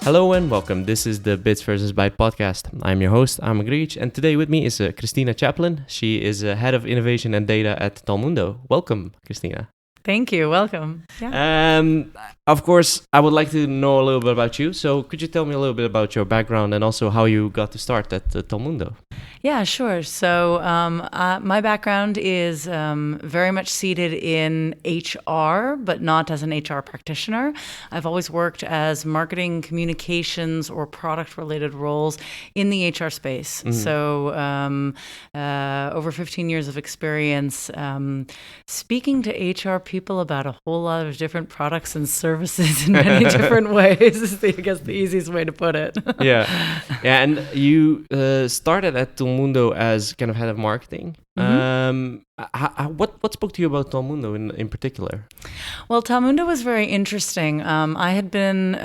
Hello and welcome. This is the Bits vs. Bytes podcast. I'm your host, I'm Griech, and today with me is Christina Chaplin. She is Head of Innovation and Data at Talmundo. Welcome, Christina. Thank you. Welcome. Yeah. Of course, I would like to know a little bit about you. So could you tell me a little bit about your background and also how you got to start at Talmundo? Yeah, sure. So my background is very much seated in HR, but not as an HR practitioner. I've always worked as marketing, communications, or product-related roles in the HR space. Mm-hmm. So over 15 years of experience speaking to HR people about a whole lot of different products and services in many different ways is, I guess, the easiest way to put it. Yeah. And you started at Talmundo as kind of head of marketing. Mm-hmm. What spoke to you about Talmundo in particular? Well, Talmundo was very interesting. I had been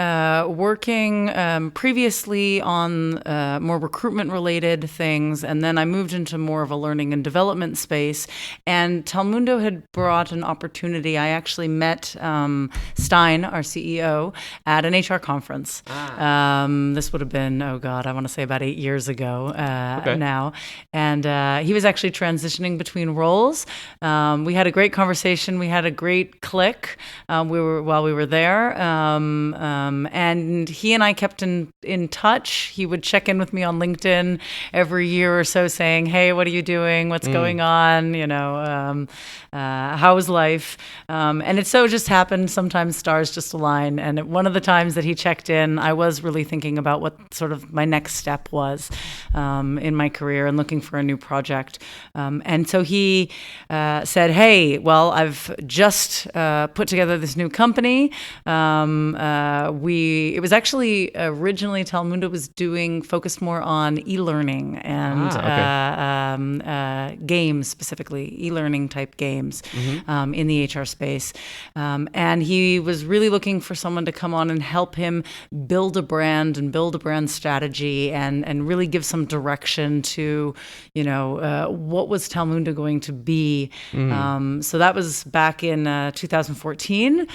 working previously on more recruitment-related things, and then I moved into more of a learning and development space. And Talmundo had brought an opportunity. I actually met Stein, our CEO, at an HR conference. This would have been, I want to say about 8 years ago now. And he was actually transitioning between roles. We had a great conversation. We had a great click while we were there. And he and I kept in touch. He would check in with me on LinkedIn every year or so saying, hey, what are you doing? What's going on? How's life? And it so just happened sometimes stars just align. And one of the times that he checked in, I was really thinking about what sort of my next step was in my career and looking for a new project. And so he said, hey, well, I've just put together this new company. It was actually originally Talmundo was focused more on e-learning and games, specifically e-learning type games in the HR space. And he was really looking for someone to come on and help him build a brand and build a brand strategy and really give some direction to, what was Talmundo going to be. So that was back in 2014.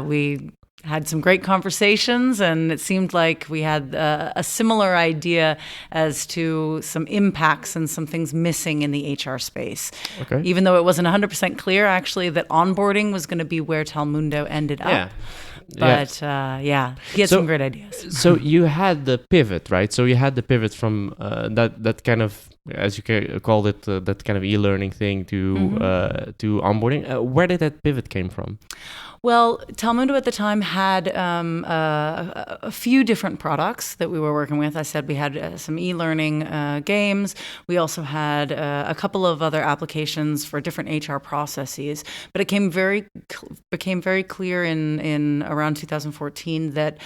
We had some great conversations, and it seemed like we had a similar idea as to some impacts and some things missing in the HR space. Okay. Even though it wasn't 100% clear, actually, that onboarding was going to be where Talmundo ended up. Yeah. But he had some great ideas. So you had the pivot, right? So you had the pivot from that kind of, as you called it, that kind of e-learning thing to onboarding. Where did that pivot came from? Well, Talmundo at the time had a few different products that we were working with. I said we had some e-learning games. We also had a couple of other applications for different HR processes. But it became very clear in around 2014 that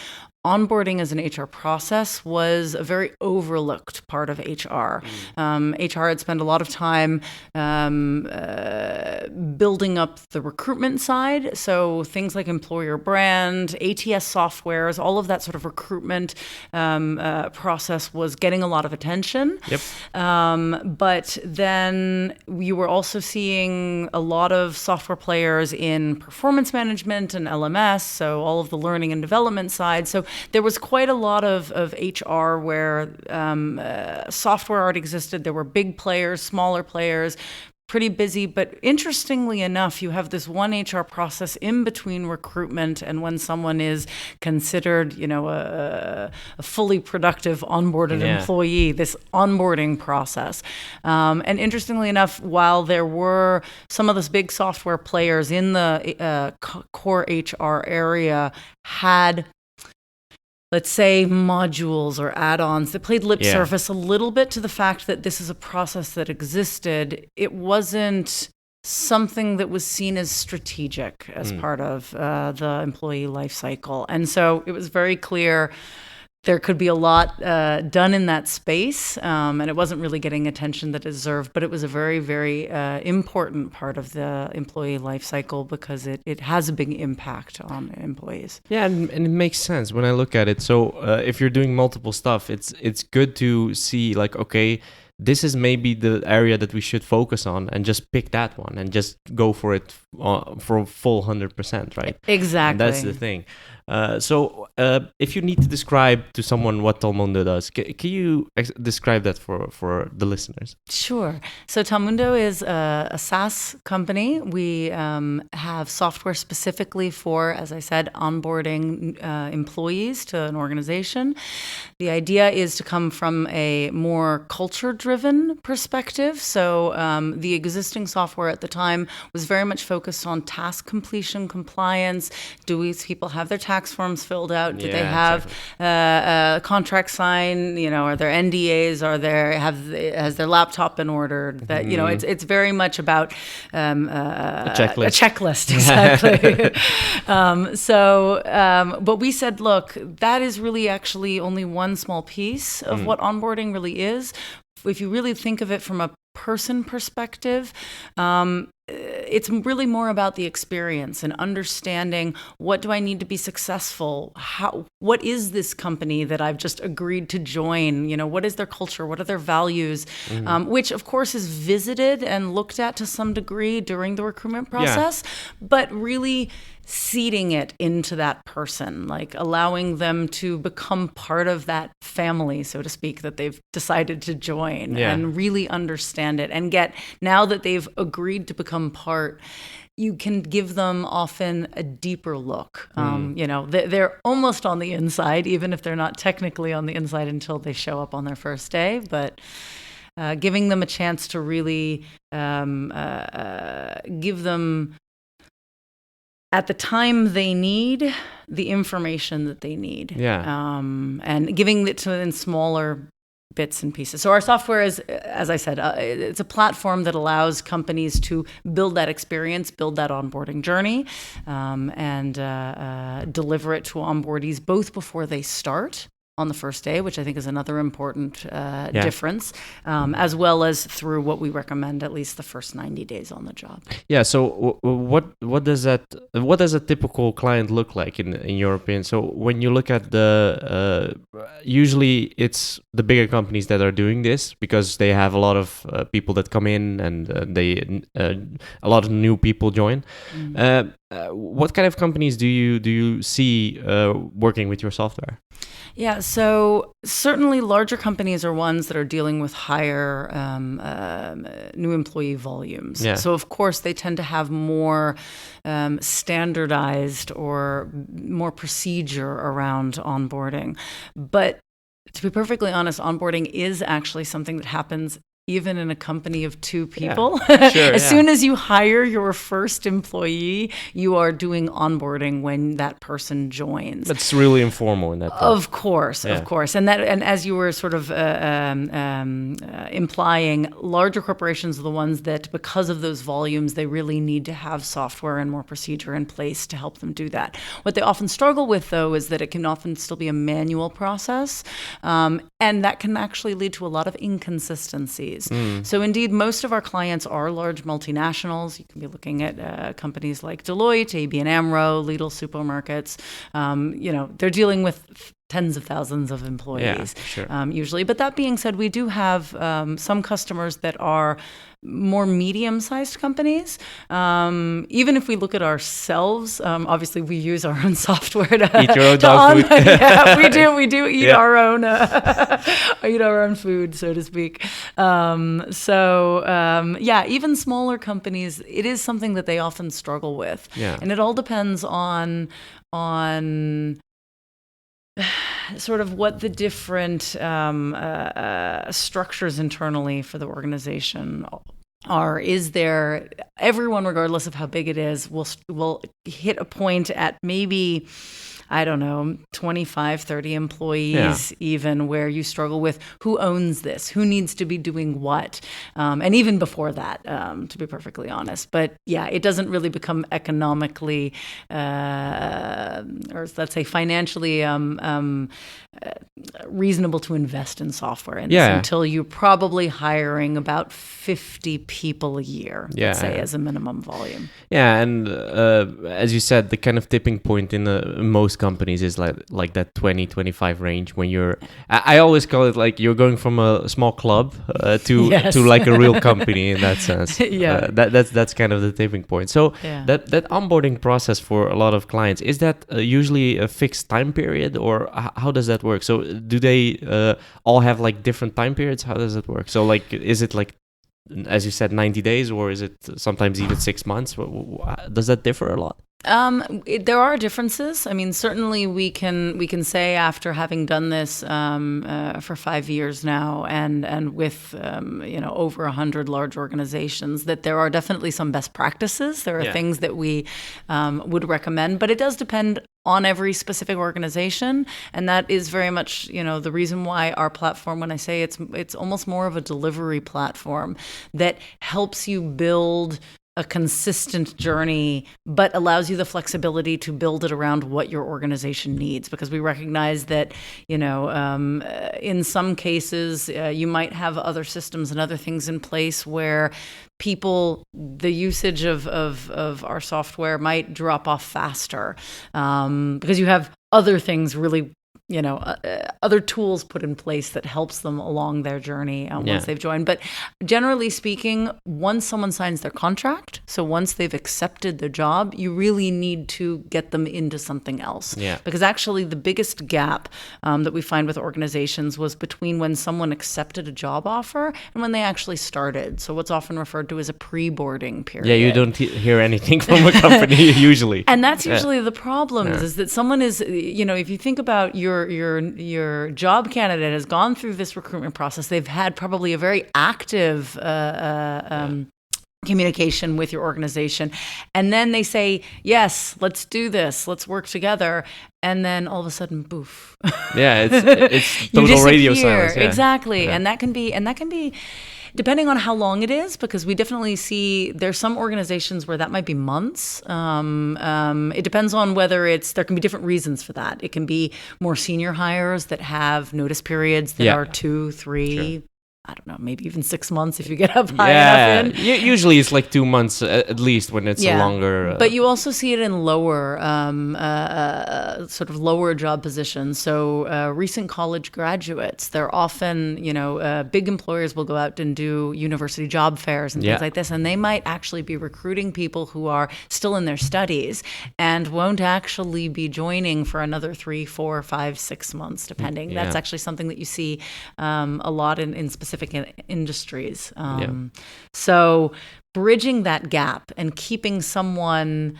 onboarding as an HR process was a very overlooked part of HR. HR had spent a lot of time building up the recruitment side. So things like employer brand, ATS softwares, all of that sort of recruitment process was getting a lot of attention. Yep. But then you were also seeing a lot of software players in performance management and LMS, so all of the learning and development side. So there was quite a lot of HR where software already existed. There were big players, smaller players, pretty busy. But interestingly enough, you have this one HR process in between recruitment and when someone is considered, a fully productive onboarded employee, this onboarding process. And interestingly enough, while there were some of those big software players in the core HR area had, let's say, modules or add-ons that played lip service a little bit to the fact that this is a process that existed, it wasn't something that was seen as strategic as part of the employee life cycle. And so it was very clear there could be a lot done in that space, and it wasn't really getting attention that it deserved, but it was a very, very important part of the employee life cycle because it has a big impact on employees. Yeah, and it makes sense when I look at it. So if you're doing multiple stuff, it's good to see like, okay, this is maybe the area that we should focus on and just pick that one and just go for it for full 100%, right? Exactly. And that's the thing. So if you need to describe to someone what Talmundo does, can you describe that for the listeners? Sure. So Talmundo is a SaaS company. We have software specifically for, as I said, onboarding employees to an organization. The idea is to come from a more culture-driven perspective. So the existing software at the time was very much focused on task completion, compliance. Do these people have their tax forms filled out? Do they have contract signed? Are there NDAs? Has their laptop been ordered? That it's very much about a checklist, exactly. But we said, look, that is really actually only one small piece of what onboarding really is. If you really think of it from a person perspective, it's really more about the experience and understanding, what do I need to be successful? What is this company that I've just agreed to join? What is their culture? What are their values? Which of course is visited and looked at to some degree during the recruitment process, but really seeding it into that person, like allowing them to become part of that family, so to speak, that they've decided to join and really understand it and now that they've agreed to become part, you can give them often a deeper look. They're almost on the inside, even if they're not technically on the inside until they show up on their first day, but giving them a chance to really give them at the time they need the information that they need. And giving it to them in smaller bits and pieces. So our software is, as I said, it's a platform that allows companies to build that experience, build that onboarding journey, and deliver it to onboardees both before they start on the first day, which I think is another important difference, as well as through what we recommend at least the first 90 days on the job. Yeah. So what does a typical client look like in your opinion? So when you look at usually it's the bigger companies that are doing this because they have a lot of people that come in and a lot of new people join. What kind of companies do you see working with your software? Yeah, so certainly larger companies are ones that are dealing with higher new employee volumes. So of course they tend to have more standardized or more procedure around onboarding. But to be perfectly honest, onboarding is actually something that happens even in a company of two people. As soon as you hire your first employee, you are doing onboarding when that person joins. That's really informal in that part. Of course. And as you were sort of implying, larger corporations are the ones that, because of those volumes, they really need to have software and more procedure in place to help them do that. What they often struggle with, though, is that it can often still be a manual process, and that can actually lead to a lot of inconsistencies. So indeed, most of our clients are large multinationals. You can be looking at companies like Deloitte, ABN AMRO, Lidl supermarkets. They're dealing with tens of thousands of employees usually. But that being said, we do have some customers that are more medium-sized companies. Even if we look at ourselves, obviously we use our own software to eat your own dog food. We do eat our own food, so to speak. Even smaller companies, it is something that they often struggle with, and it all depends on sort of what the different structures internally for the organization are. Is there, everyone, regardless of how big it is, will hit a point at maybe, I don't know, 25, 30 employees even, where you struggle with who owns this, who needs to be doing what, and even before that, to be perfectly honest. But it doesn't really become economically or let's say financially reasonable to invest in software until you're probably hiring about 50 people a year, let's say, as a minimum volume. Yeah, and as you said, the kind of tipping point in most companies is like that 20-25 range when you're. I always call it like you're going from a small club to like a real company in that sense. That's kind of the tipping point. So that onboarding process for a lot of clients, is that usually a fixed time period, or how does that work? So do they all have like different time periods? How does it work? So like, is it like, as you said, 90 days, or is it sometimes even 6 months? Does that differ a lot? There are differences. I mean, certainly we can say, after having done this for 5 years now, and with over 100 large organizations, that there are definitely some best practices. There are things that we would recommend, but it does depend on every specific organization, and that is very much the reason why our platform, when I say it's almost more of a delivery platform that helps you build a consistent journey, but allows you the flexibility to build it around what your organization needs. Because we recognize that, in some cases, you might have other systems and other things in place where the usage of our software might drop off faster, because you have other things really, other tools put in place that helps them along their journey once they've joined. But generally speaking, once someone signs their contract, so once they've accepted the job, you really need to get them into something else. Because actually the biggest gap that we find with organizations was between when someone accepted a job offer and when they actually started. So what's often referred to as a pre-boarding period. Yeah, you don't hear anything from a company usually. And that's usually the problem, is that someone is, if you think about your job candidate has gone through this recruitment process. They've had probably a very active communication with your organization. And then they say, yes, let's do this. Let's work together. And then all of a sudden, boof. Yeah, it's total radio silence. Yeah. Exactly. Yeah. And that can be depending on how long it is, because we definitely see there's some organizations where that might be months. It depends on whether there can be different reasons for that. It can be more senior hires that have notice periods that are 2, 3, I don't know, maybe even 6 months if you get up high enough in. Usually it's like 2 months at least when it's a longer. But you also see it in lower, sort of lower job positions. So recent college graduates, they're often, big employers will go out and do university job fairs and things like this, and they might actually be recruiting people who are still in their studies and won't actually be joining for another 3, 4, 5, 6 months, depending. That's actually something that you see a lot in specific industries. So bridging that gap and keeping someone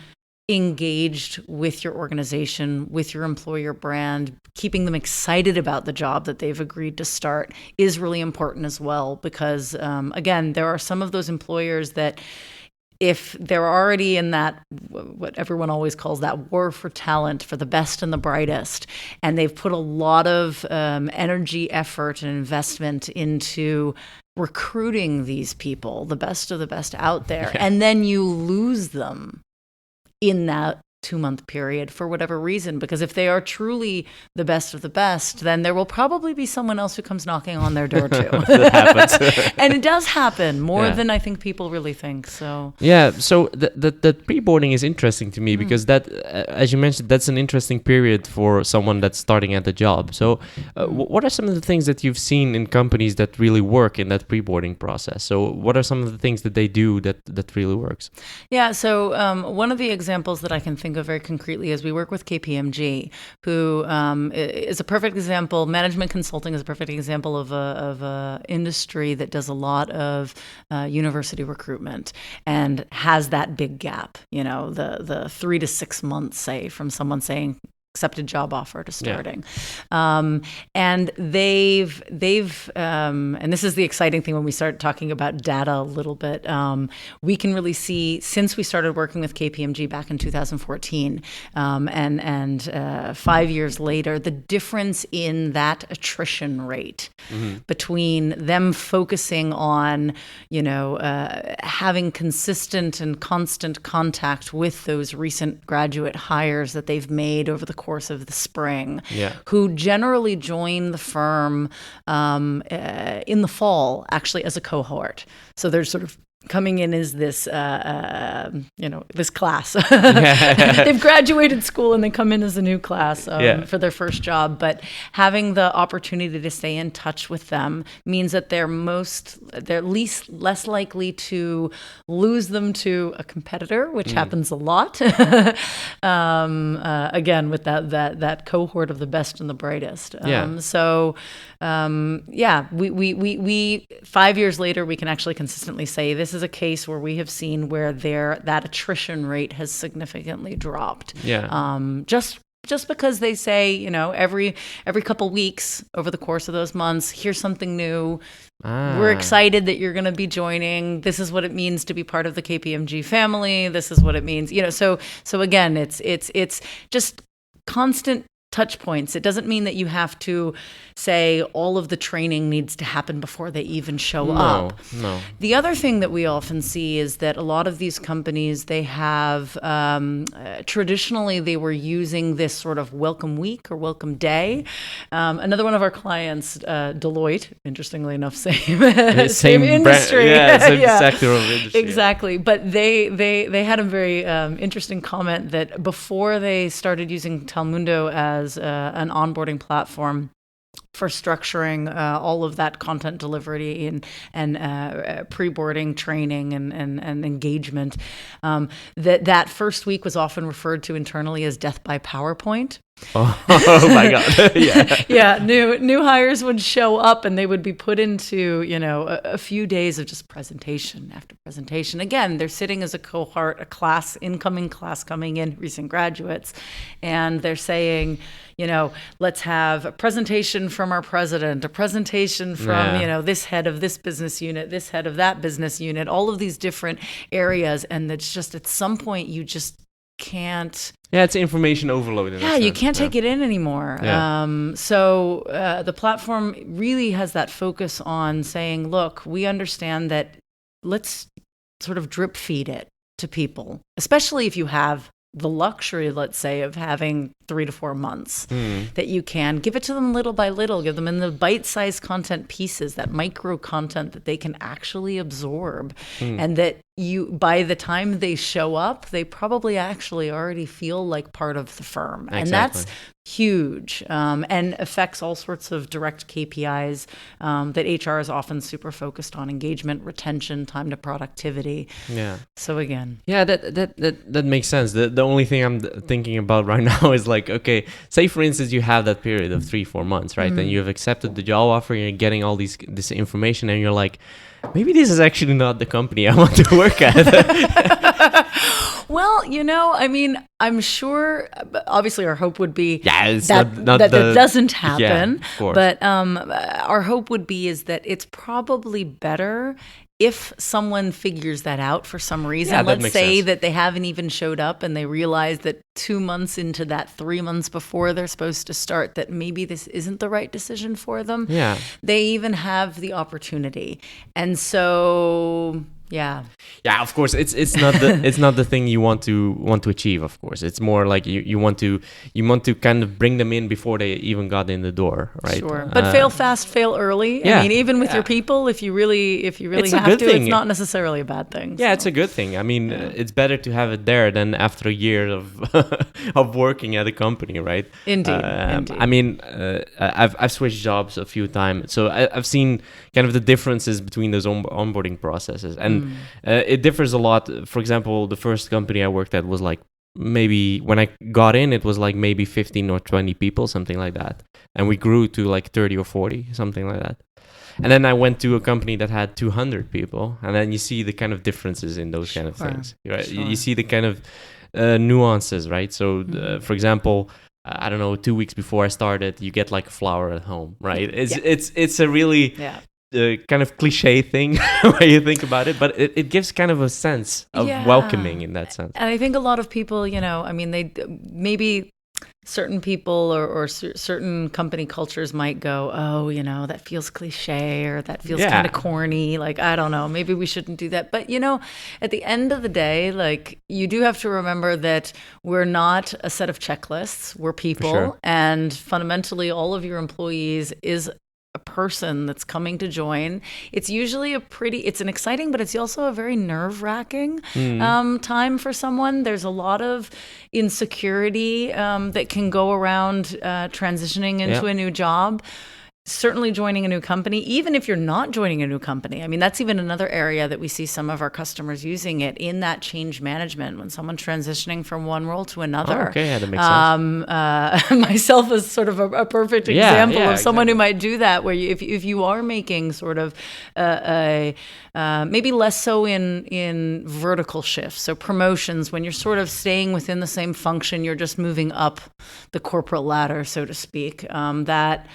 engaged with your organization, with your employer brand, keeping them excited about the job that they've agreed to start is really important as well. Because again, there are some of those employers that, if they're already in that, what everyone always calls that war for talent, for the best and the brightest, and they've put a lot of energy, effort, and investment into recruiting these people, the best of the best out there, and then you lose them in that 2-month period for whatever reason, because if they are truly the best of the best, then there will probably be someone else who comes knocking on their door too. That happens. And it does happen more than I think people really think. So so the pre-boarding is interesting to me because that, as you mentioned, that's an interesting period for someone that's starting at the job. So what are some of the things that you've seen in companies that really work in that pre-boarding process? So what are some of the things that they do that really works? Yeah, so one of the examples that I can think of very concretely is we work with KPMG, who is a perfect example. Management consulting is a perfect example of a industry that does a lot of university recruitment and has that big gap, the 3 to 6 months, say, from someone saying accepted job offer to starting. And they've and this is the exciting thing when we start talking about data a little bit, we can really see, since we started working with KPMG back in 2014, and 5 years later, the difference in that attrition rate between them focusing on, having consistent and constant contact with those recent graduate hires that they've made over the course of the spring, Yeah. who generally join the firm in the fall, actually, as a cohort. So they're sort of coming in as this, this class. They've graduated school and they come in as a new class for their first job. But having the opportunity to stay in touch with them means that they're less likely to lose them to a competitor, which happens a lot. Again, with that cohort of the best and the brightest. We 5 years later, we can actually consistently say this is a case where we have seen where that attrition rate has significantly dropped. Just because they say, every couple weeks over the course of those months, here's something new. We're excited that you're going to be joining. This is what it means to be part of the KPMG family. This is what it means. So again, it's just constant touch points. It doesn't mean that you have to say all of the training needs to happen before they even show up. No. The other thing that we often see is that a lot of these companies, they have, traditionally they were using this sort of welcome week or welcome day. Another one of our clients, Deloitte, interestingly enough, same industry. Same sector of industry. Exactly. But they had a very interesting comment that before they started using Talmundo as an onboarding platform for structuring all of that content delivery and pre-boarding training and engagement, that first week was often referred to internally as death by PowerPoint. Oh my God. New hires would show up and they would be put into, a few days of just presentation after presentation. Again, they're sitting as a cohort, incoming class coming in, recent graduates, and they're saying, let's have a presentation from our president, a presentation from, this head of this business unit, this head of that business unit, all of these different areas. And it's just at some point you just can't. Yeah, it's information overload. You can't take it in anymore. So the platform really has that focus on saying, look, we understand that let's sort of drip feed it to people, especially if you have the luxury, let's say, of having 3 to 4 months, that you can give it to them little by little, give them in the bite-sized content pieces, that micro content that they can actually absorb, and that by the time they show up, they probably actually already feel like part of the firm. Exactly. And that's huge, and affects all sorts of direct KPIs that HR is often super focused on: engagement, retention, time to productivity. Yeah. So again. Yeah, that makes sense. The only thing I'm thinking about right now is like, okay, say for instance you have that period of 3-4 months, right? Then you have accepted the job offer, and you're getting all this information, and you're like, maybe this is actually not the company I want to work at. Well, I'm sure, obviously our hope would be it's that not that doesn't happen. Yeah, of course. But our hope would be is that it's probably better if someone figures that out for some reason. Let's say that they haven't even showed up and they realize that 2 months into that, 3 months before they're supposed to start, that maybe this isn't the right decision for them. Yeah. They even have the opportunity. And so... Yeah, of course, it's not the thing you want to achieve. Of course, it's more like you want to kind of bring them in before they even got in the door, right? Sure, but fail fast, fail early. Yeah. I mean, even with your people, if you really have to, it's not necessarily a bad thing. Yeah, it's a good thing. I mean, it's better to have it there than after a year of of working at a company, right? Indeed. I mean, I've switched jobs a few times, so I've seen kind of the differences between those onboarding processes, and it differs a lot. For example, the first company I worked at was like, maybe when I got in, it was like maybe 15 or 20 people, something like that. And we grew to like 30 or 40, something like that. And then I went to a company that had 200 people. And then you see the kind of differences in those kind of things, right? Sure. You see the kind of nuances, right? So, for example, I don't know, 2 weeks before I started, you get like a flower at home, right? It's a really... kind of cliche thing when you think about it, but it gives kind of a sense of welcoming in that sense. And I think a lot of people, they maybe certain people or certain company cultures might go, oh, that feels cliche, or that feels kind of corny. Like, I don't know, maybe we shouldn't do that. But, at the end of the day, like, you do have to remember that we're not a set of checklists. We're people. Sure. And fundamentally, all of your employees is a person that's coming to join. It's usually it's an exciting, but it's also a very nerve-wracking time for someone. There's a lot of insecurity that can go around transitioning into a new job. Certainly joining a new company, even if you're not joining a new company. I mean, that's even another area that we see some of our customers using it in that change management when someone's transitioning from one role to another. Oh, okay, yeah, that makes sense. Myself is sort of a perfect example of someone who might do that, where if you are making sort of maybe less so in vertical shifts, so promotions, when you're sort of staying within the same function, you're just moving up the corporate ladder, so to speak, that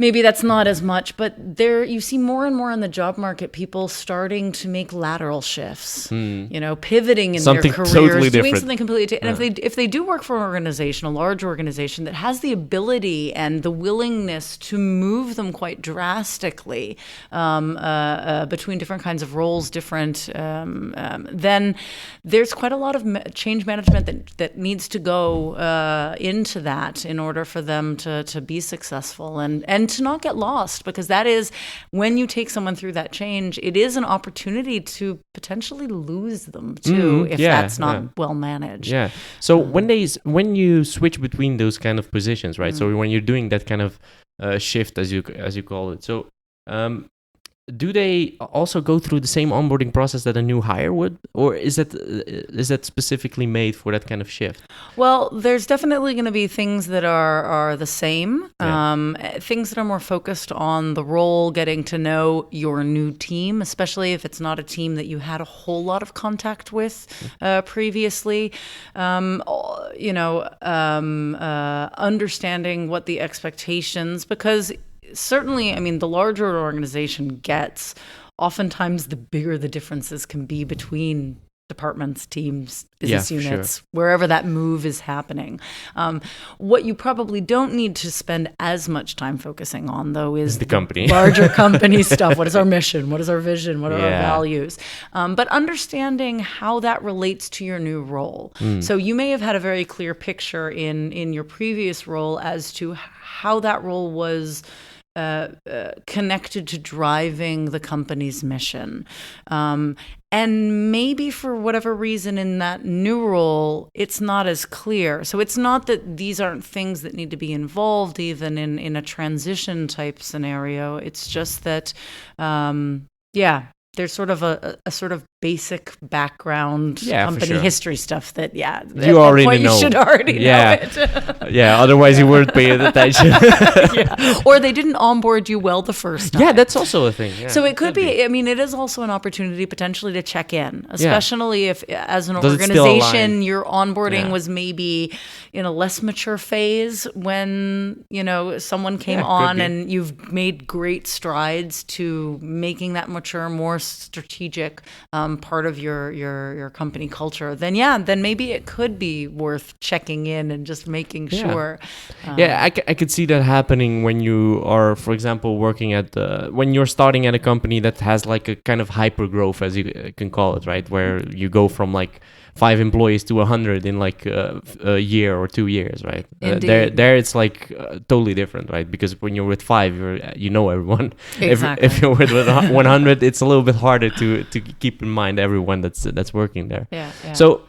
maybe that's not as much, but there you see more and more in the job market people starting to make lateral shifts, pivoting in something their careers, totally doing different. something completely different. And if they do work for an organization, a large organization that has the ability and the willingness to move them quite drastically between different kinds of roles, then there's quite a lot of change management that needs to go into that in order for them to be successful and to not get lost, because that is, when you take someone through that change, it is an opportunity to potentially lose them too, if that's not well managed. Yeah. So when you switch between those kind of positions, right? So when you're doing that kind of shift, as you call it, so do they also go through the same onboarding process that a new hire would, or is that specifically made for that kind of shift? Well, there's definitely going to be things that are the same, things that are more focused on the role, getting to know your new team, especially if it's not a team that you had a whole lot of contact with previously. Understanding what the expectations, because certainly, I mean, the larger an organization gets, oftentimes the bigger the differences can be between departments, teams, business units, wherever that move is happening. What you probably don't need to spend as much time focusing on, though, is the company. Larger company stuff. What is our mission? What is our vision? What are our values? But understanding how that relates to your new role. So you may have had a very clear picture in your previous role as to how that role was connected to driving the company's mission. And maybe for whatever reason in that new role, it's not as clear. So it's not that these aren't things that need to be involved even in a transition type scenario. It's just that, there's sort of a sort of basic background company history stuff that you already know. You should already know it. Otherwise you weren't paying attention. Or they didn't onboard you well the first time. Yeah, that's also a thing. So it could be. I mean, it is also an opportunity potentially to check in, especially if as an organization your onboarding was maybe in a less mature phase when, someone came on and you've made great strides to making that mature, more strategic part of your company culture, then maybe it could be worth checking in and just making sure. I could see that happening when you are, for example, working at when you're starting at a company that has like a kind of hyper growth, as you can call it, right? Where you go from like 5 employees to 100 in like a year or 2 years, right? There it's like totally different, right? Because when you're with 5, you know everyone. Exactly. If you're with 100, it's a little bit harder to keep in mind everyone that's working there. Yeah. So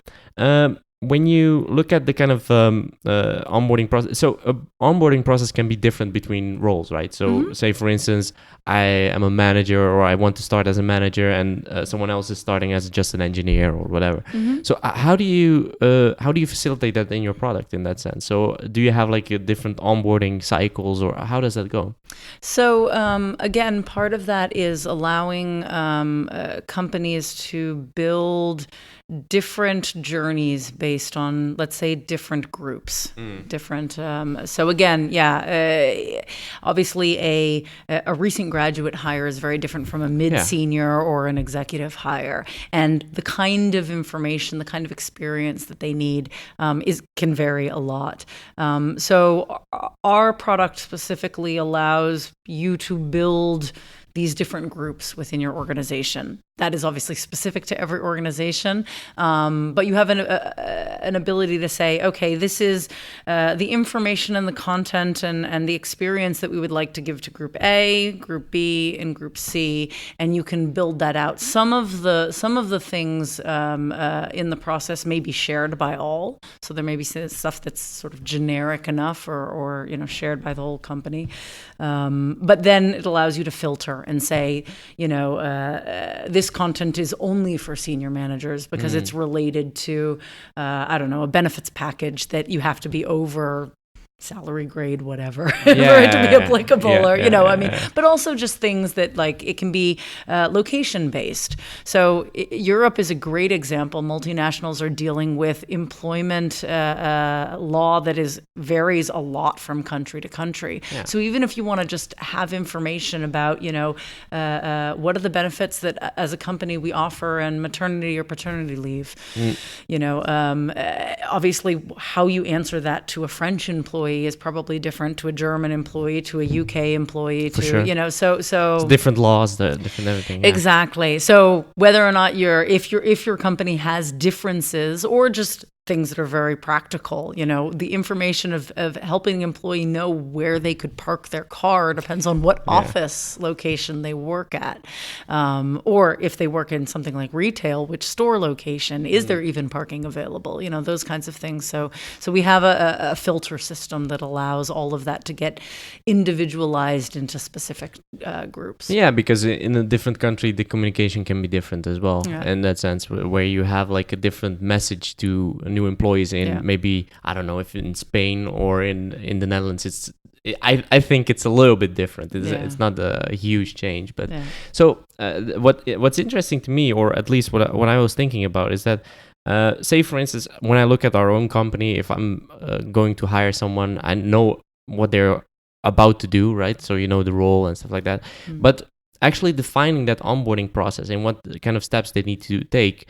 when you look at the kind of onboarding process, so onboarding process can be different between roles, right? So say, for instance, I am a manager, or I want to start as a manager, and someone else is starting as just an engineer or whatever. So how do you facilitate that in your product in that sense? So do you have like a different onboarding cycles, or how does that go? So again, part of that is allowing companies to build different journeys based on, let's say, different groups, different. So again, obviously a recent graduate hire is very different from a mid-senior or an executive hire, and the kind of information, the kind of experience that they need can vary a lot. So our product specifically allows you to build these different groups within your organization. That is obviously specific to every organization, but you have an ability to say, okay, this is the information and the content and the experience that we would like to give to Group A, Group B, and Group C, and you can build that out. Some of the things in the process may be shared by all, so there may be stuff that's sort of generic enough or shared by the whole company, but then it allows you to filter and say, this content is only for senior managers because it's related to, a benefits package that you have to be over salary grade, whatever, for it to be applicable, but also just things that it can be location based. So Europe is a great example. Multinationals are dealing with employment law that varies a lot from country to country. Yeah. So even if you want to just have information about, what are the benefits that as a company we offer and maternity or paternity leave, obviously how you answer that to a French employee is probably different to a German employee, to a UK employee, so it's different laws, different everything. Yeah. Exactly. So whether or not if your company has differences or just things that are very practical, the information of helping the employee know where they could park their car depends on what office location they work at. Or if they work in something like retail, which store location, is there even parking available? Those kinds of things. So we have a filter system that allows all of that to get individualized into specific groups. Yeah, because in a different country, the communication can be different as well. Yeah. In that sense, where you have a different message to new employees in maybe, I don't know if in Spain or in the Netherlands, I think it's a little bit different. It's not a huge change, but so what's interesting to me, or at least what I was thinking about, is that say for instance, when I look at our own company, if I'm going to hire someone, I know what they're about to do, right? So the role and stuff like that, but actually defining that onboarding process and what kind of steps they need to take,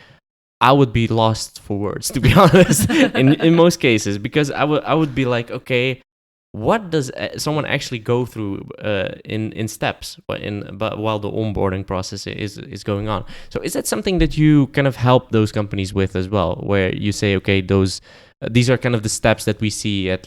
I would be lost for words, to be honest, in most cases, because I would be like, okay, what does someone actually go through in steps while the onboarding process is going on? So is that something that you kind of help those companies with as well, where you say, okay, these are kind of the steps that we see at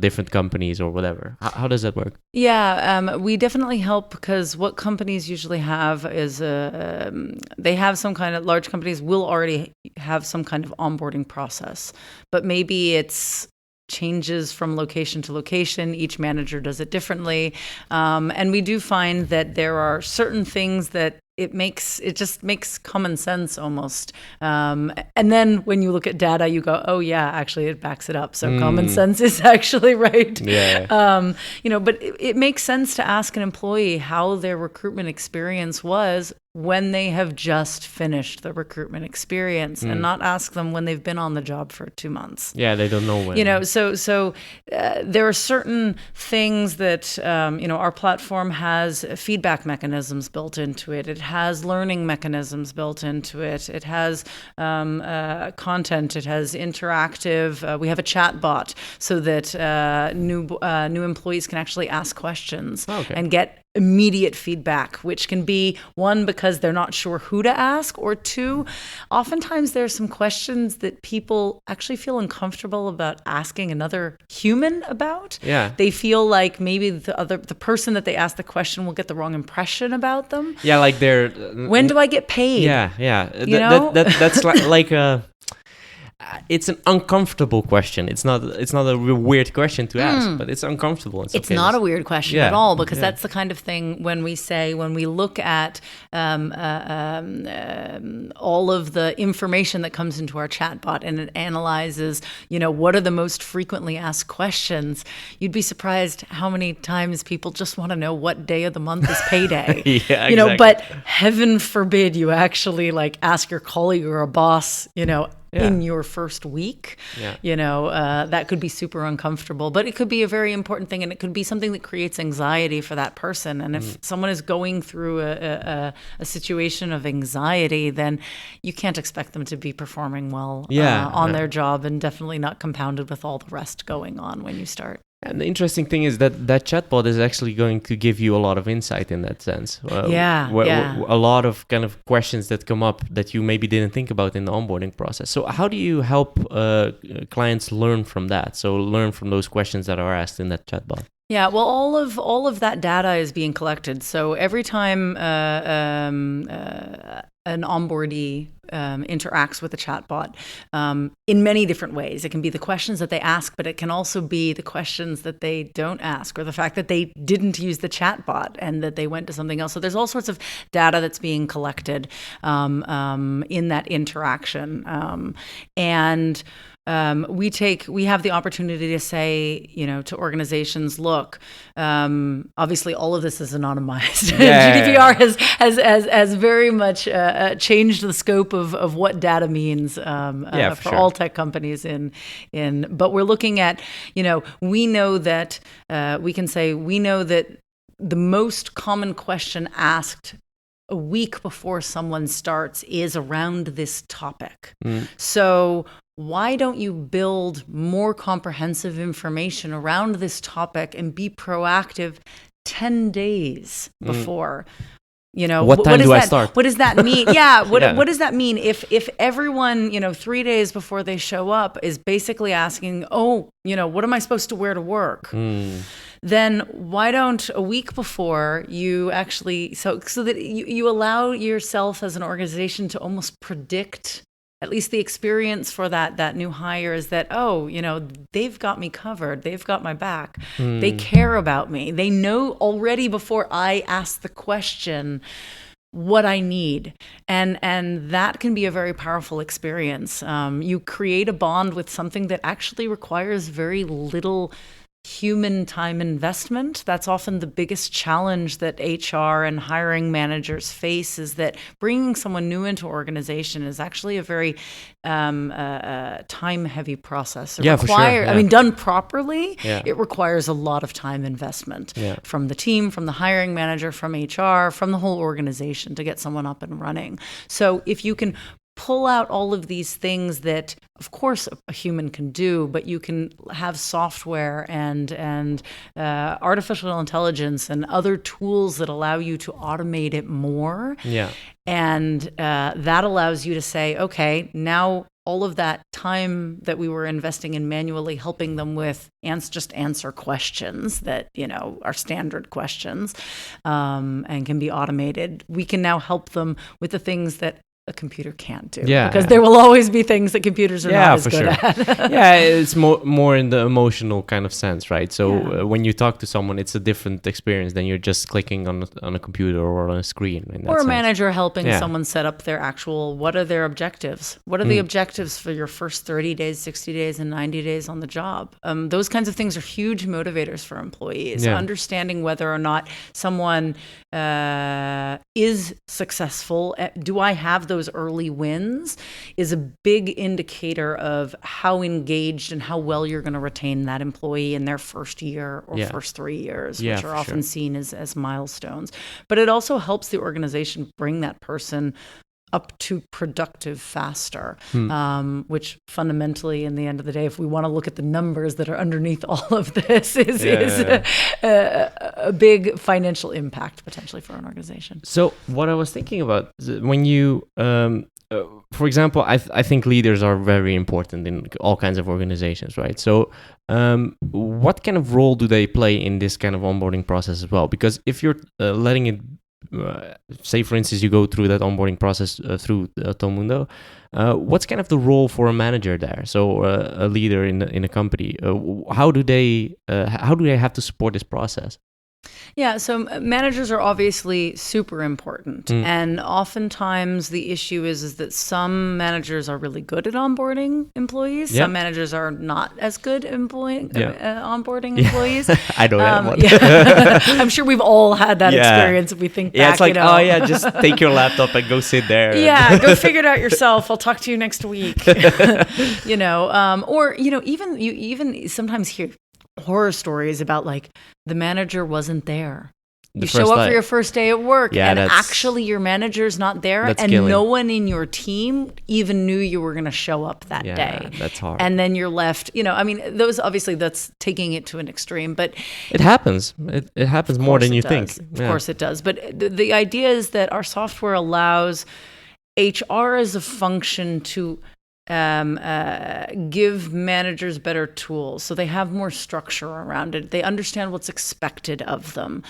different companies or whatever? How does that work? Yeah, we definitely help, because what companies usually have is they have some kind of, large companies will already have some kind of onboarding process, but maybe it's changes from location to location. Each manager does it differently. And we do find that there are certain things that it just makes common sense almost. And then when you look at data, you go, oh yeah, actually it backs it up. So common sense is actually right. Yeah. But it makes sense to ask an employee how their recruitment experience was when they have just finished the recruitment experience, and not ask them when they've been on the job for 2 months. Yeah, they don't know when. So there are certain things that, our platform has feedback mechanisms built into it. It has learning mechanisms built into it. It has content. It has interactive. We have a chat bot so that new employees can actually ask questions and get immediate feedback, which can be, one, because they're not sure who to ask, or two, oftentimes there's some questions that people actually feel uncomfortable about asking another human about. Yeah. They feel like maybe the person that they ask the question will get the wrong impression about them. Yeah, like they're... when do I get paid? Yeah. That's like it's an uncomfortable question. It's not a real weird question to ask, but it's uncomfortable. It's not a weird question at all, because that's the kind of thing when we look at all of the information that comes into our chatbot and it analyzes, what are the most frequently asked questions. You'd be surprised how many times people just want to know what day of the month is payday. Exactly. But heaven forbid you actually ask your colleague or a boss, in your first week. That could be super uncomfortable, but it could be a very important thing, and it could be something that creates anxiety for that person. And if someone is going through a situation of anxiety, then you can't expect them to be performing well on their job, and definitely not compounded with all the rest going on when you start. And the interesting thing is that chatbot is actually going to give you a lot of insight in that sense. A lot of kind of questions that come up that you maybe didn't think about in the onboarding process. So how do you help clients learn from that? So learn from those questions that are asked in that chatbot. Yeah, well, all of that data is being collected. So every time an onboardee interacts with a chatbot in many different ways. It can be the questions that they ask, but it can also be the questions that they don't ask, or the fact that they didn't use the chatbot and that they went to something else. So there's all sorts of data that's being collected in that interaction. We have the opportunity to say, to organizations, look, obviously all of this is anonymized. GDPR has very much changed the scope of what data means for all tech companies. But we're looking at, we know that the most common question asked a week before someone starts is around this topic. So why don't you build more comprehensive information around this topic and be proactive 10 days before? What time do I start? What does that mean? What does that mean if everyone, 3 days before they show up is basically asking, what am I supposed to wear to work? Then why don't a week before you actually, so that you allow yourself as an organization to almost predict, at least the experience for that new hire is that, they've got me covered. They've got my back. They care about me. They know already before I ask the question what I need. And that can be a very powerful experience. You create a bond with something that actually requires very little human time investment. That's often the biggest challenge that HR and hiring managers face, is that bringing someone new into organization is actually a very time-heavy process. For sure. I mean, done properly, it requires a lot of time investment from the team, from the hiring manager, from HR, from the whole organization to get someone up and running. So if you can pull out all of these things that, of course, a human can do, but you can have software and artificial intelligence and other tools that allow you to automate it more. And that allows you to say, okay, now all of that time that we were investing in manually helping them with just answer questions that, are standard questions and can be automated. We can now help them with the things that a computer can't do, because there will always be things that computers are not as good at. It's more in the emotional kind of sense, right? So when you talk to someone, it's a different experience than you're just clicking on a computer or on a screen. Or a manager helping someone set up their what are their objectives? What are the objectives for your first 30 days, 60 days, and 90 days on the job? Those kinds of things are huge motivators for employees. Understanding whether or not someone is successful. Do I have those early wins is a big indicator of how engaged and how well you're going to retain that employee in their first year or first 3 years, which are often seen as milestones. But it also helps the organization bring that person up to productive faster, which fundamentally, in the end of the day, if we want to look at the numbers that are underneath all of this, is a big financial impact potentially for an organization. So what I was thinking about, when you, for example, I think leaders are very important in all kinds of organizations, right? So what kind of role do they play in this kind of onboarding process as well? Because if you're letting it say for instance you go through that onboarding process through Talmundo, what's kind of the role for a manager there? So a leader in a company, how do they have to support this process? Yeah, so managers are obviously super important. And oftentimes the issue is that some managers are really good at onboarding employees. Some managers are not as good onboarding employees. I know that one. I'm sure we've all had that experience if we think back. Yeah, it's like, just take your laptop and go sit there. Go figure it out yourself. I'll talk to you next week. Or even sometimes hear horror stories about like the manager wasn't there. You show up for your first day at work and actually your manager's not there and killing. No one in your team even knew you were going to show up that day. That's hard. And then you're left, those obviously that's taking it to an extreme, but it happens. It happens more than you think. Of course it does. But the idea is that our software allows HR as a function to give managers better tools so they have more structure around it. They understand what's expected of them,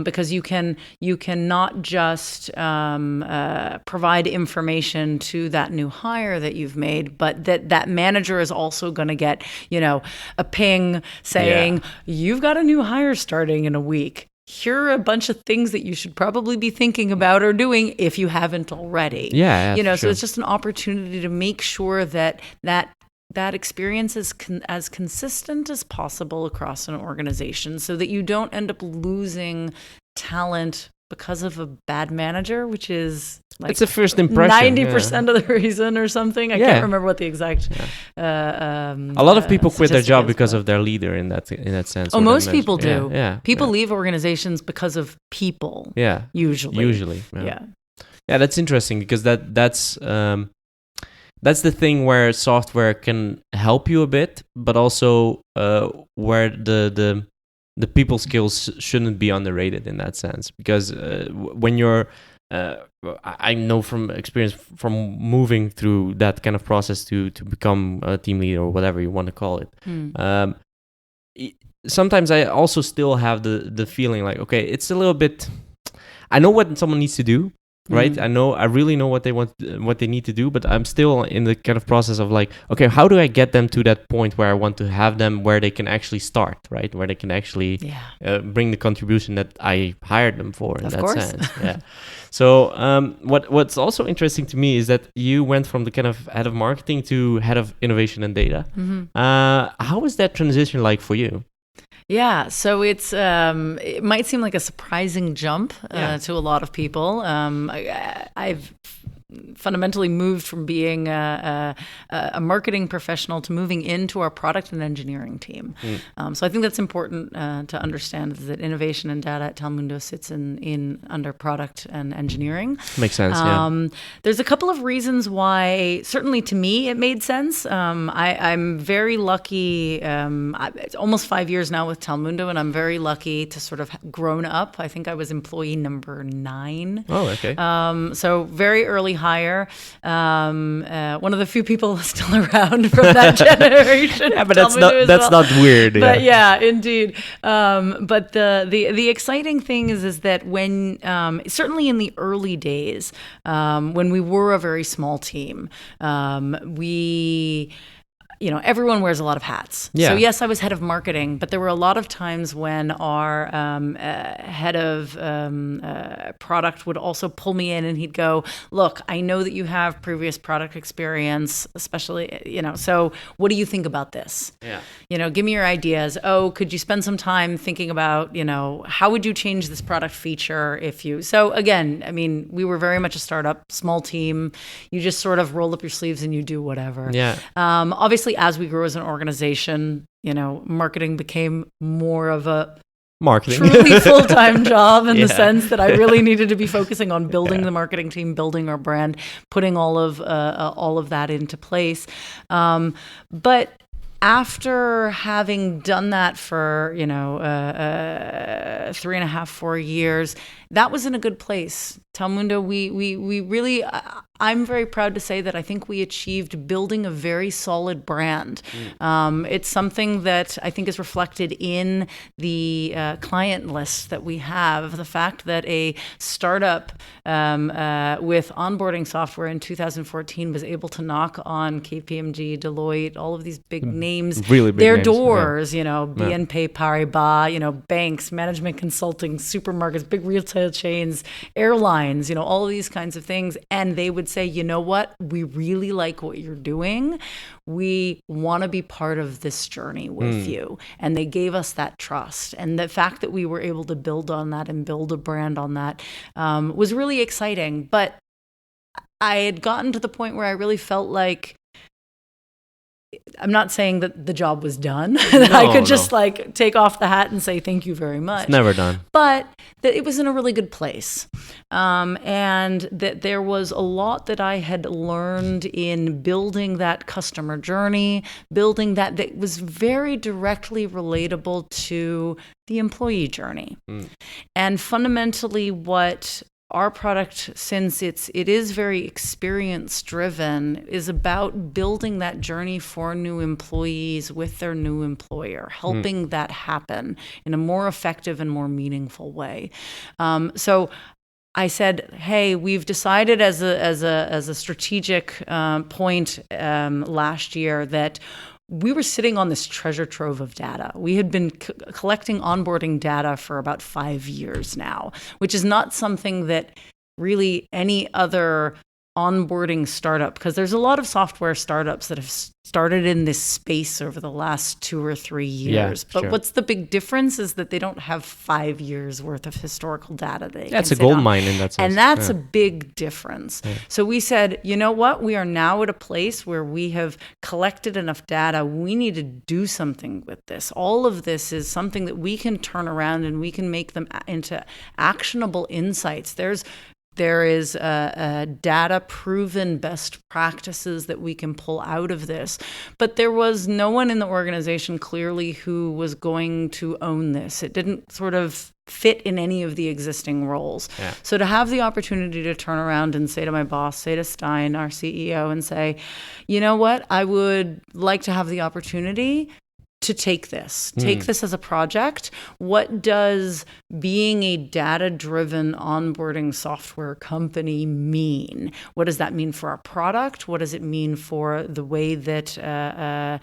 because you can not just provide information to that new hire that you've made, but that manager is also going to get a ping saying you've got a new hire starting in a week. Here are a bunch of things that you should probably be thinking about or doing if you haven't already. So it's just an opportunity to make sure that experience is as consistent as possible across an organization so that you don't end up losing talent because of a bad manager, which is like it's a first impression. 90% of the reason or something. I can't remember what the exact. A lot of people quit their job because of their leader in that sense. Oh, most people do. People leave organizations because of people. Yeah, usually. Yeah, that's interesting because that's the thing where software can help you a bit, but also where the people skills shouldn't be underrated in that sense, because when you're I know from experience from moving through that kind of process to become a team leader or whatever you want to call it. Sometimes I also still have the feeling like, okay, it's a little bit, I know what someone needs to do, right? I really know what they need to do, but I'm still in the kind of process of like, okay, how do I get them to that point where I want to have them, where they can actually start, right? Where they can actually bring the contribution that I hired them for in that sense. Yeah. So what's also interesting to me is that you went from the kind of head of marketing to head of innovation and data. How was that transition like for you? Yeah, so it might seem like a surprising jump to a lot of people. I've fundamentally moved from being a marketing professional to moving into our product and engineering team. So I think that's important to understand, is that innovation and data at Talmundo sits in under product and engineering. Makes sense, There's a couple of reasons why, certainly to me, it made sense. I'm very lucky. It's almost 5 years now with Talmundo, and I'm very lucky to sort of grown up. I think I was employee number 9. Oh, okay. So very early hire. One of the few people still around from that generation. But that's not weird. But indeed. But the exciting thing is that when certainly in the early days, when we were a very small team, everyone wears a lot of hats. So yes, I was head of marketing, but there were a lot of times when our head of product would also pull me in and he'd go, look, I know that you have previous product experience, especially, so what do you think about this? Give me your ideas. Oh, could you spend some time thinking about, how would you change this product feature if you, so again, I mean, we were very much a startup, small team. You just sort of roll up your sleeves and you do whatever. Obviously, as we grew as an organization, marketing became more of a truly full-time job in the sense that I really needed to be focusing on building the marketing team, building our brand, putting all of that into place. But after having done that for 3.5, 4 years, that was in a good place. Talmundo, we really, I'm very proud to say that I think we achieved building a very solid brand. It's something that I think is reflected in the client list that we have. The fact that a startup with onboarding software in 2014 was able to knock on KPMG, Deloitte, all of these big names, really big their names, doors, BNP Paribas, banks, management consulting, supermarkets, big retail chains, airlines, all of these kinds of things. And they would say, you know what, we really like what you're doing. We want to be part of this journey with you. And they gave us that trust. And the fact that we were able to build on that and build a brand on that was really exciting. But I had gotten to the point where I really felt like, I'm not saying that the job was done. I could just take off the hat and say thank you very much. It's never done. But that it was in a really good place. And that there was a lot that I had learned in building that customer journey, building that was very directly relatable to the employee journey. And fundamentally what our product, since it is very experience driven, is about building that journey for new employees with their new employer, helping that happen in a more effective and more meaningful way. So I said, hey, we've decided as a strategic point last year that we were sitting on this treasure trove of data. We had been collecting onboarding data for about 5 years now, which is not something that really any other onboarding startup, because there's a lot of software startups that have started in this space over the last 2 or 3 years. But what's the big difference is that they don't have 5 years worth of historical data. That's a gold mine in that sense. And that's a big difference. So we said, you know what? We are now at a place where we have collected enough data. We need to do something with this. All of this is something that we can turn around and we can make them into actionable insights. There is data-proven best practices that we can pull out of this. But there was no one in the organization clearly who was going to own this. It didn't sort of fit in any of the existing roles. So to have the opportunity to turn around and say to my boss, say to Stein, our CEO, and say, you know what, I would like to have the opportunity to take this as a project. What does being a data-driven onboarding software company mean? What does that mean for our product? What does it mean for the way that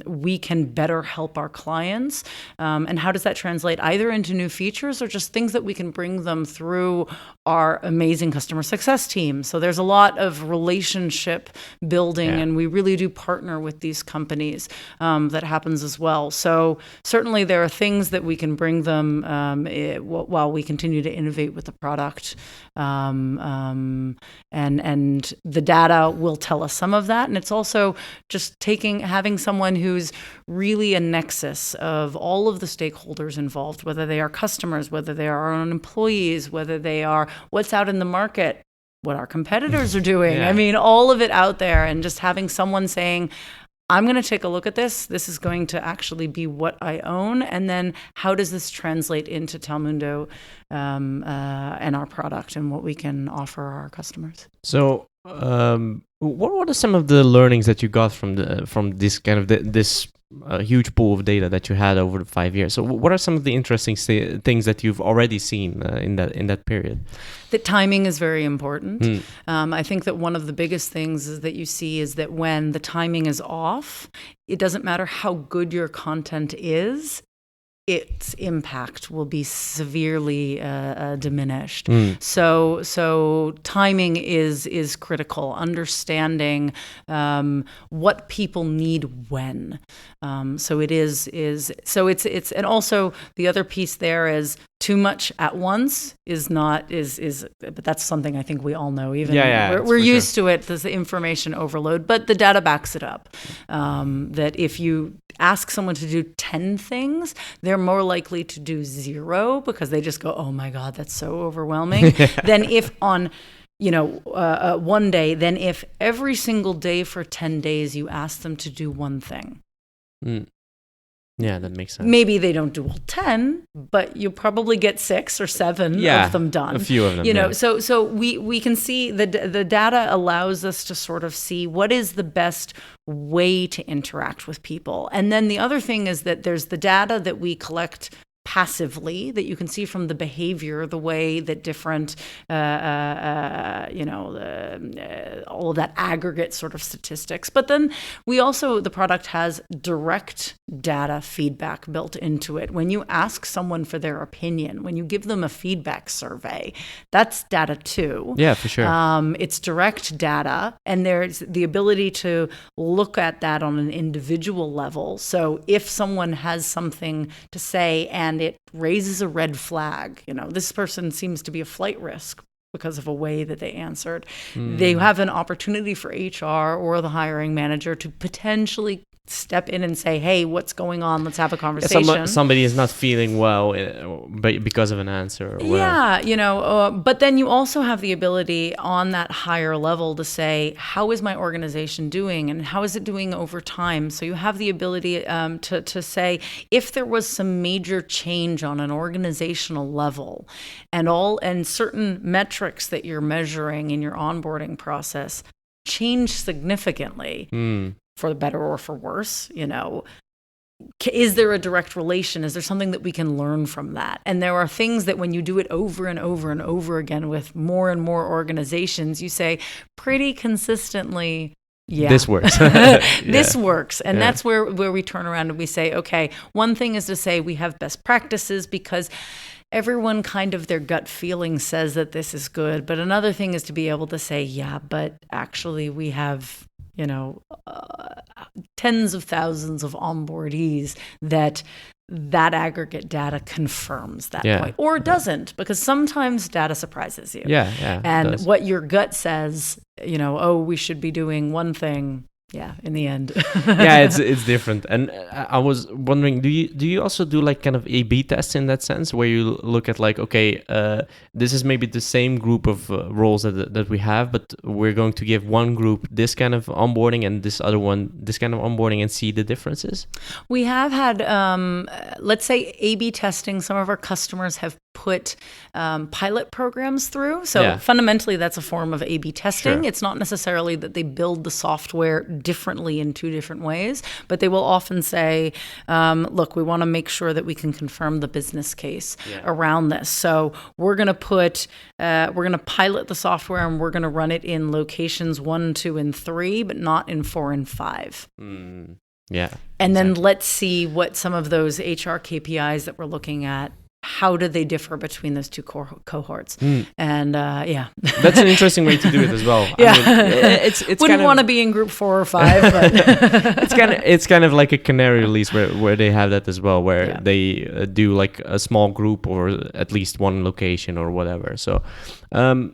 we can better help our clients? And how does that translate either into new features or just things that we can bring them through our amazing customer success team? So there's a lot of relationship building, and we really do partner with these companies that happens as well. So certainly there are things that we can bring them while we continue to innovate with the product. And the data will tell us some of that. And it's also just having someone who's really a nexus of all of the stakeholders involved, whether they are customers, whether they are our own employees, whether they are what's out in the market, what our competitors are doing. I mean, all of it out there, and just having someone saying, I'm going to take a look at this. This is going to actually be what I own. And then how does this translate into Talmundo and our product and what we can offer our customers? So what are some of the learnings that you got from this kind of this huge pool of data that you had over the 5 years? So what are some of the interesting things that you've already seen in that period? That timing is very important. I think that one of the biggest things is that you see is that when the timing is off, it doesn't matter how good your content is, its impact will be severely diminished. So timing is critical. Understanding what people need when. So it's and also the other piece there is too much at once but that's something I think we all know. Even we're used to it. There's the information overload, but the data backs it up. That if you ask someone to do 10 things, they're more likely to do 0 because they just go, oh my God, that's so overwhelming. Than if on one day, then if every single day for 10 days you ask them to do one thing. Yeah, that makes sense. Maybe they don't do all 10, but you'll probably get 6 or 7 of them done. A few of them. You know, so we can see the data allows us to sort of see what is the best way to interact with people. And then the other thing is that there's the data that we collect passively that you can see from the behavior, the way that different, all of that aggregate sort of statistics. But then the product has direct data feedback built into it. When you ask someone for their opinion, when you give them a feedback survey, that's data too. Yeah, for sure. It's direct data, and there's the ability to look at that on an individual level. So if someone has something to say and it raises a red flag, this person seems to be a flight risk because of a way that they answered, they have an opportunity for HR or the hiring manager to potentially step in and say, hey, what's going on? Let's have a conversation. Somebody is not feeling well because of an answer. But then you also have the ability on that higher level to say, how is my organization doing and how is it doing over time? So you have the ability to say, if there was some major change on an organizational level and certain metrics that you're measuring in your onboarding process change significantly, for the better or for worse, is there a direct relation? Is there something that we can learn from that? And there are things that when you do it over and over and over again with more and more organizations, you say pretty consistently, yeah, this works. This works. And that's where we turn around and we say, okay, one thing is to say we have best practices because everyone kind of their gut feeling says that this is good. But another thing is to be able to say, yeah, but actually we have tens of thousands of onboardees that aggregate data confirms that point, or it doesn't, because sometimes data surprises you. And what your gut says, we should be doing one thing. Yeah, in the end. It's different. And I was wondering, do you also do like kind of A/B tests in that sense, where you look at like, okay, this is maybe the same group of roles that we have, but we're going to give one group this kind of onboarding and this other one this kind of onboarding and see the differences? We have had, let's say, A/B testing. Some of our customers have put pilot programs through. So fundamentally, that's a form of A/B testing. Sure. It's not necessarily that they build the software differently in 2 different ways, but they will often say, look, we want to make sure that we can confirm the business case around this. So we're going to pilot the software and we're going to run it in locations 1, 2, and 3, but not in 4 and 5. And then let's see what some of those HR KPIs that we're looking at, how do they differ between those 2 cohorts? And that's an interesting way to do it as well. I mean, it's wouldn't want to be in group 4 or 5, but it's kind of like a canary release where they have that as well, where they do like a small group or at least one location or whatever. So I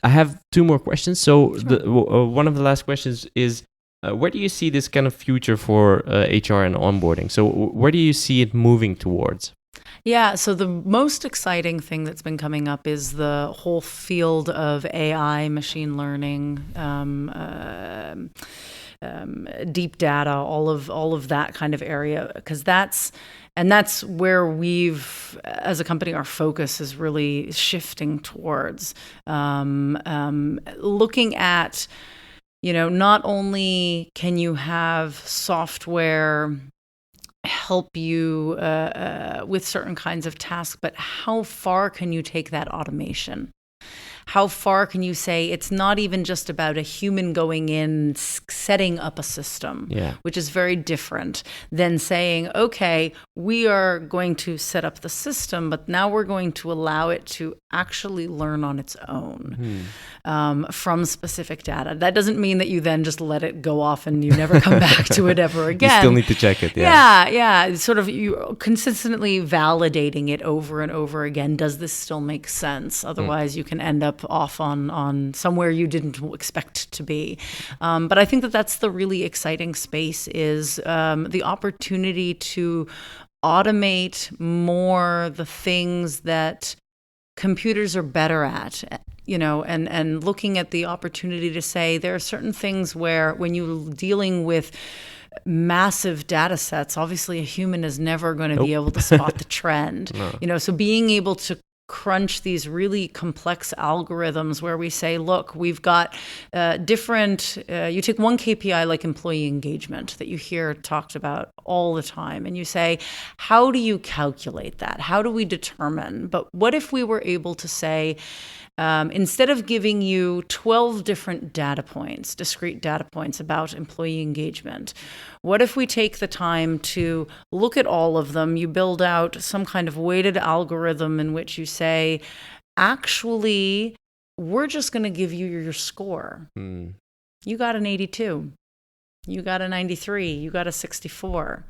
have 2 more questions. So one of the last questions is, where do you see this kind of future for HR and onboarding? So where do you see it moving towards? Yeah, so the most exciting thing that's been coming up is the whole field of AI, machine learning, deep data, all of that kind of area, because that's where we've, as a company, our focus is really shifting towards looking at, not only can you have software help you with certain kinds of tasks, but how far can you take that automation? How far can you say it's not even just about a human going in, setting up a system, which is very different than saying, okay, we are going to set up the system, but now we're going to allow it to actually learn on its own from specific data. That doesn't mean that you then just let it go off and you never come back to it ever again. You still need to check it. It's sort of you consistently validating it over and over again. Does this still make sense? Otherwise, you can end up off on somewhere you didn't expect to be. But I think that's the really exciting space is the opportunity to automate more the things that computers are better at, and looking at the opportunity to say there are certain things where when you're dealing with massive data sets, obviously a human is never going to be able to spot the trend. No. So being able to crunch these really complex algorithms where we say, look, we've got you take one KPI like employee engagement that you hear talked about all the time, and you say, how do you calculate that? How do we determine? But what if we were able to say, instead of giving you 12 different data points, discrete data points about employee engagement, what if we take the time to look at all of them? You build out some kind of weighted algorithm in which you say, actually, we're just going to give you your score. You got an 82. You got a 93. You got a 64.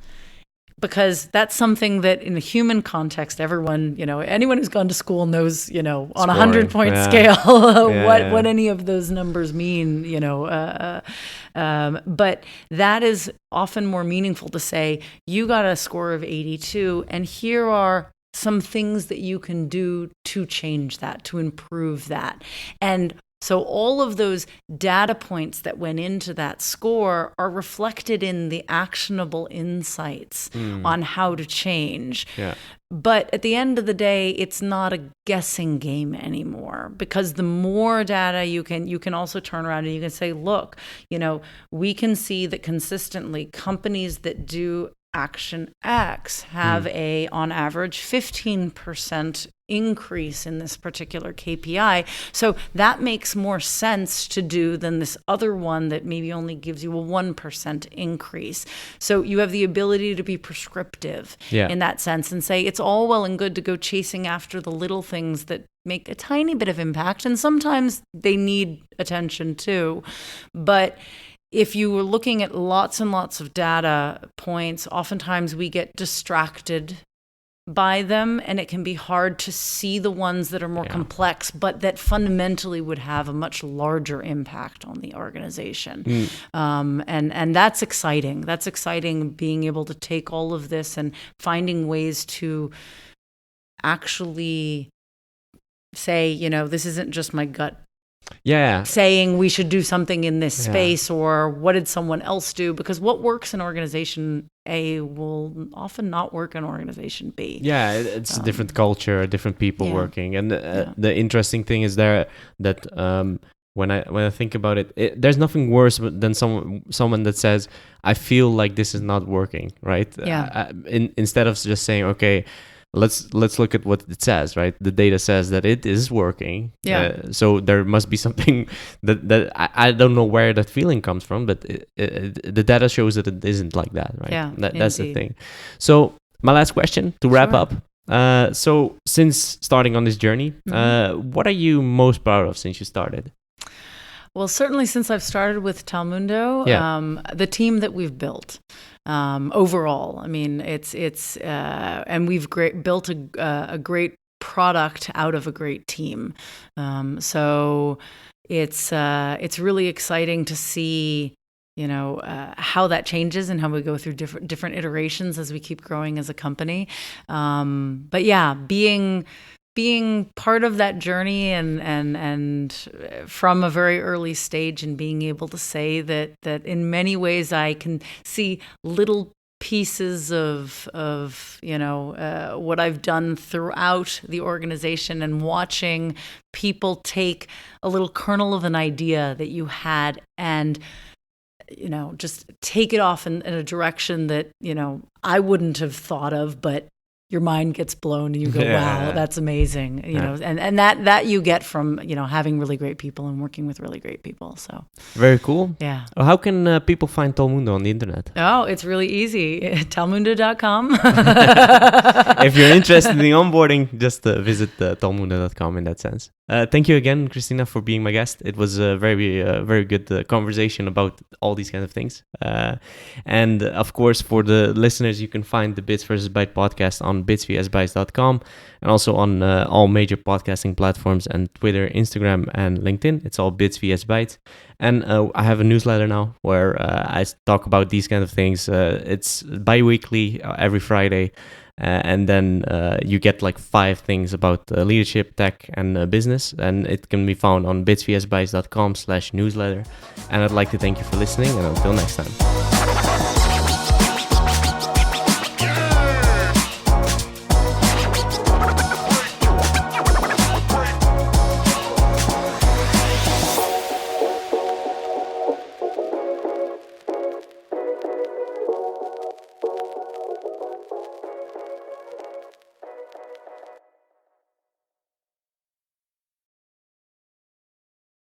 Because that's something that in a human context, everyone, anyone who's gone to school knows, on a 100-point scale, what any of those numbers mean, but that is often more meaningful to say, you got a score of 82, and here are some things that you can do to change that, to improve that. And so all of those data points that went into that score are reflected in the actionable insights on how to change. Yeah. But at the end of the day, it's not a guessing game anymore, because the more data you can also turn around and you can say, look, we can see that consistently companies that do action X have on average 15% increase in this particular KPI. So that makes more sense to do than this other one that maybe only gives you a 1% increase. So you have the ability to be prescriptive in that sense and say it's all well and good to go chasing after the little things that make a tiny bit of impact, and sometimes they need attention too. But if you were looking at lots and lots of data points, oftentimes we get distracted by them, and it can be hard to see the ones that are more complex, but that fundamentally would have a much larger impact on the organization. And that's exciting. That's exciting, being able to take all of this and finding ways to actually say, this isn't just my gut saying we should do something in this space, or what did someone else do? Because what works in organization A will often not work in organization B. Yeah, it's a different culture, different people working. And the interesting thing is there that when I think about it, there's nothing worse than someone that says, I feel like this is not working, right? Instead of just saying, okay, let's look at what it says, right? The data says that it is working. So there must be something that I don't know where that feeling comes from, but the data shows that it isn't like that, right? That's the thing. So my last question to wrap up. So since starting on this journey, what are you most proud of since you started? Well, certainly since I've started with Talmundo, the team that we've built. Overall, I mean, it's and we've built a great product out of a great team. So it's really exciting to see, how that changes and how we go through different iterations as we keep growing as a company. But yeah, being part of that journey and from a very early stage, and being able to say that in many ways I can see little pieces of what I've done throughout the organization, and watching people take a little kernel of an idea that you had and just take it off in a direction that I wouldn't have thought of, but your mind gets blown and you go, wow, that's amazing. And that you get from, having really great people and working with really great people. So very cool. Yeah. Well, how can people find Talmundo on the internet? Oh, it's really easy. Talmundo.com. If you're interested in the onboarding, just visit talmundo.com in that sense. Thank you again, Christina, for being my guest. It was a very good conversation about all these kinds of things. And of course, for the listeners, you can find the Bits vs. Bytes podcast on bitsvsbytes.com, and also on all major podcasting platforms and Twitter, Instagram, and LinkedIn. It's all Bits vs. Bytes. And I have a newsletter now where I talk about these kind of things. It's bi-weekly, every Friday. And then you get like 5 things about leadership, tech, and business. And it can be found on bitsvsbytes.com/newsletter. And I'd like to thank you for listening, and until next time.